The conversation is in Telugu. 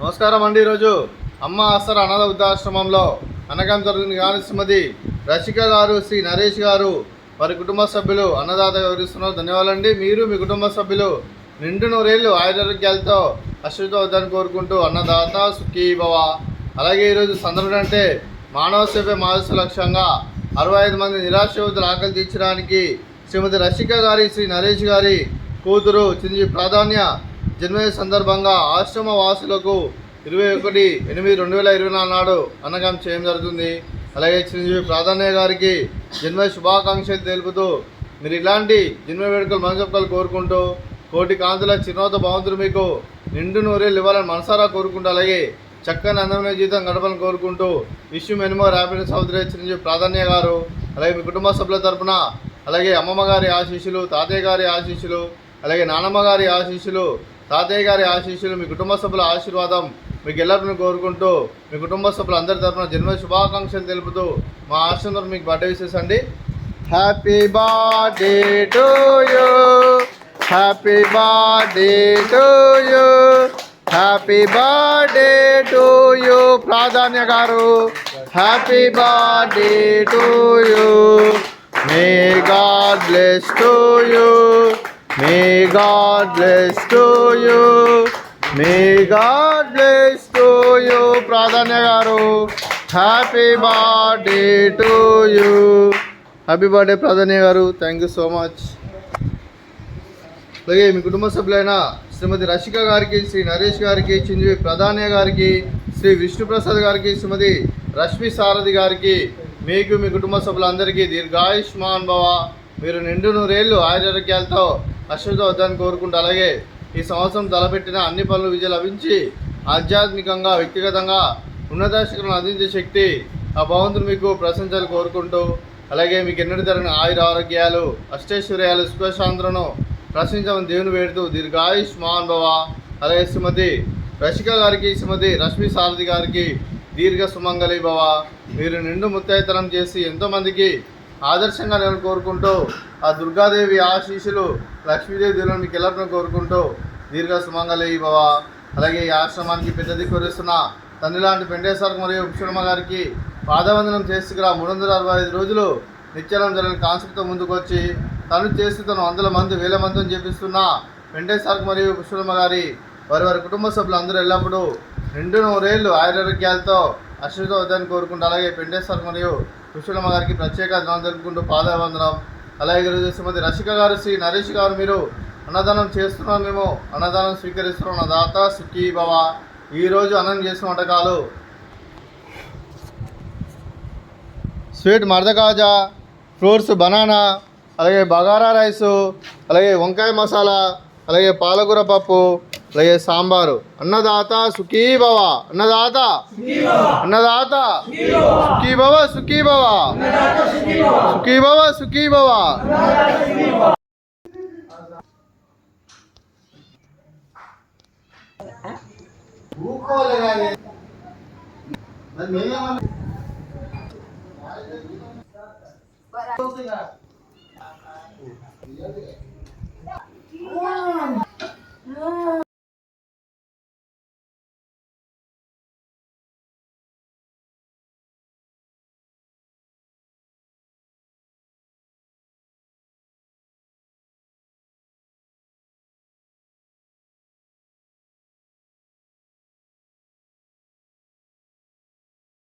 నమస్కారం అండి. ఈరోజు అమ్మ ఆసర అనాథ వృద్ధాశ్రమంలో అన్నదానం జరుగుతుంది. కానీ శ్రీమతి రషిక గారు, శ్రీ నరేష్ గారు, వారి కుటుంబ సభ్యులు అన్నదాతగా వివరిస్తున్నారు. ధన్యవాదాలండి. మీరు మీ కుటుంబ సభ్యులు నిండు నూరేళ్ళు ఆయురారోగ్యాలతో అశ్వతవద్దని కోరుకుంటూ అన్నదాత సుఖీ భవ. అలాగే ఈరోజు సందర్భం అంటే మానవ సేవ మానస లక్ష్యంగా 65 మంది నిరాశ్రయుతులు ఆకలి తీర్చడానికి శ్రీమతి రషిక గారి, శ్రీ నరేష్ గారి కూతురు చిరంజీవి ప్రాధాన్య జన్మదిన సందర్భంగా ఆశ్రమ వాసులకు 21/8/2024 నాడు అన్నదానం చేయడం జరుగుతుంది. అలాగే చిరంజీవి ప్రాధాన్య గారికి జన్మదిన శుభాకాంక్షలు తెలుపుతూ మీరు ఇలాంటి జన్మ వేడుకలు మనసొక్కలు కోరుకుంటూ కోటి కాంతుల చిరునవ్వుతో భగవంతుడు మీకు నిండు నూరేళ్ళు ఇవ్వాలని మనసారా కోరుకుంటూ అలాగే చక్కని అందమైన జీవితం గడపాలని కోరుకుంటూ wish many more happiness of the day Chiranjeevi ప్రాధాన్య గారు. అలాగే మీ కుటుంబ సభ్యుల తరపున అలాగే అమ్మమ్మ గారి ఆశీస్సులు, తాతయ్య గారి ఆశీస్సులు, అలాగే నానమ్మ గారి ఆశీస్సులు, తాతయ్య గారి ఆశీస్సులు, మీ కుటుంబ సభ్యుల ఆశీర్వాదం మీకు ఎల్లరిని కోరుకుంటూ మీ కుటుంబ సభ్యులు అందరి తరఫున జన్మ శుభాకాంక్షలు తెలుపుతూ మా ఆశ్రమంలో మీకు బర్త్డే విషెస్ అండి. Happy birthday to you, happy birthday to you, happy birthday to you ప్రాధాన్య గారు, happy birthday to you. May God bless to you, may God bless to you, may God bless to you ప్రాధాన్య గారు. Happy birthday to you, happy birthday ప్రాధాన్య గారు. Thank you so much. అలాగే మీ కుటుంబ సభ్యులైన శ్రీమతి రషిక గారికి, శ్రీ నరేష్ గారికి, చిరంజీవి ప్రాధాన్య గారికి, శ్రీ విష్ణుప్రసాద్ గారికి, శ్రీమతి రష్మి సారథి గారికి, మీకు మీ కుటుంబ సభ్యులందరికీ దీర్ఘాయుష్మాన్ భవ, మీరు నిండు నూరేళ్ళు ఆయురారోగ్యాలతో అశ్వత వద్దని కోరుకుంటూ అలాగే ఈ సంవత్సరం తలపెట్టిన అన్ని పనులు విజయం లభించి ఆధ్యాత్మికంగా వ్యక్తిగతంగా ఉన్నత శిఖరం అందించే శక్తి ఆ భగవంతుడు మీకు ప్రశంసలు కోరుకుంటూ అలాగే మీకు ఎన్నడూ జరిగిన ఆయుర ఆరోగ్యాలు, అష్టైశ్వర్యాలు, సుఖశాంతులను ప్రశంసమని దేవుని వేడుతూ దీర్ఘాయుష్మాన్ భవ. అలాగే శ్రీమతి రషిక గారికి, శ్రీమతి రష్మి సారథి గారికి దీర్ఘ సుమంగళి భవ, మీరు నిండు ముత్తైతనం చేసి ఎంతోమందికి ఆదర్శంగా నేను కోరుకుంటూ ఆ దుర్గాదేవి ఆశీస్సులు, లక్ష్మీదేవి దేవులను మీకు ఎల్లరిని కోరుకుంటూ దీర్ఘ సుమంగళి భవ. అలాగే ఈ ఆశ్రమానికి పెద్ద దిక్కురిస్తున్న తండ్రి లాంటి పెండేశ్వరకు మరియు ఉపశర్మ గారికి పాదవందనం చేసుకురా 365 రోజులు నిత్యానం జరిగిన కాన్సెప్ట్తో ముందుకు వచ్చి తను చేస్తూ తను 100 మంది 1000 మందితో చేపిస్తున్న పెండేశ్వరకు మరియు ఉపశర్మ గారి వారి కుటుంబ సభ్యులు అందరూ ఎల్లప్పుడూ నిండు నూరేళ్ళు ఆయురారోగ్యాలతో అశ్వత వద్దని కోరుకుంటూ అలాగే పెండేశ్వరకు మరియు పుష్పలమ్మ గారికి ప్రత్యేక ధనం తెలుపుకుంటూ పాదవందనం. అలాగే ఈరోజు శ్రీమతి రషిక గారు, శ్రీ నరేష్ గారు మీరు అన్నదానం చేస్తున్నాం, మేము అన్నదానం స్వీకరిస్తున్నాం. అన్నదాత సుఖీ భవ. ఈరోజు అన్నం చేసిన వంటకాలు స్వీట్ మర్దకాజా, ఫ్రూట్స్ బనానా, అలాగే బగారా రైసు, అలాగే వంకాయ మసాలా, అలాగే పాలకూర పప్పు, అలాగే సాంబారు. అన్నదాత సుఖీ భవ, అన్నదాత అన్నదాత సుఖీ భవ, సుఖీ భవ, సుఖీ భవ, సుఖీ భవ.